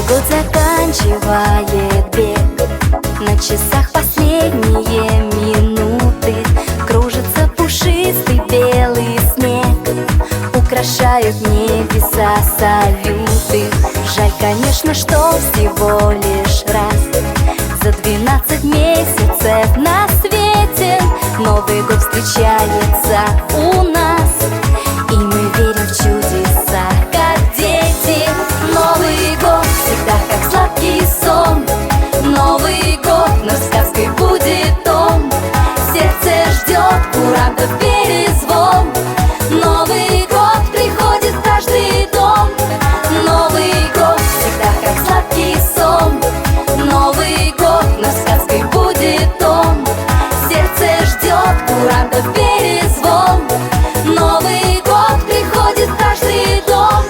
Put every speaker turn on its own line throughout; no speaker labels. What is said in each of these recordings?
Год заканчивает бег, на часах последние минуты. Кружится пушистый белый снег, украшают небеса салюты. Жаль, конечно, что всего лишь раз за 12 месяцев на свете Новый год встречается у нас, и мы верим в чудеса, как дети. Новый год всегда как сладкий сон, Новый год вновь сказкой будет он. Сердце ждет курантов перезвон, Новый год приходит в каждый дом. Новый год всегда как сладкий сон, Новый год вновь сказкой будет он. Сердце ждет курантов перезвон, Новый год приходит в каждый дом.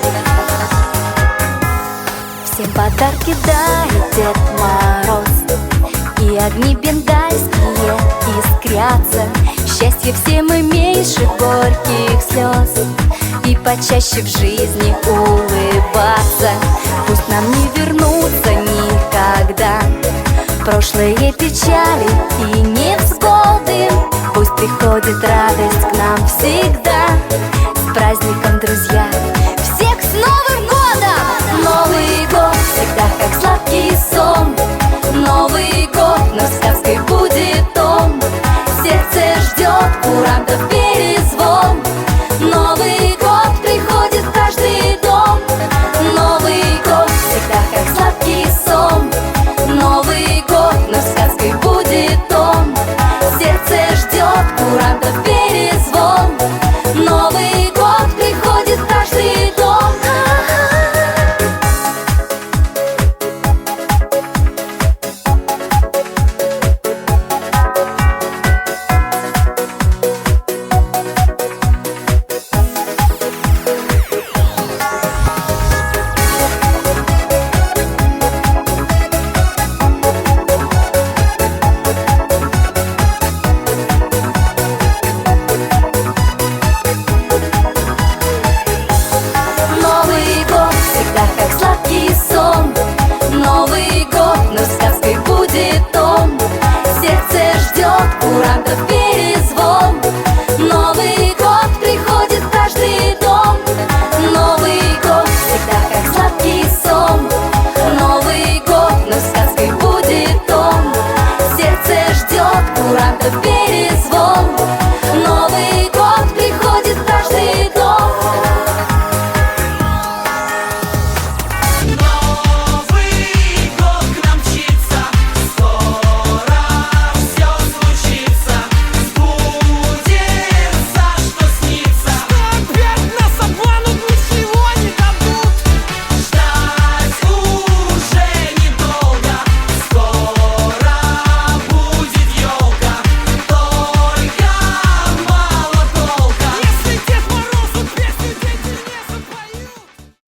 Всем подарки дарит Дед Мороз, и огни бенгальские искрятся. Счастье всем и меньше горьких слез, и почаще в жизни улыбаться. Пусть нам не вернуться никогда прошлые печали и невзгоды. Пусть приходит радость к нам всегда. С праздником, друзья,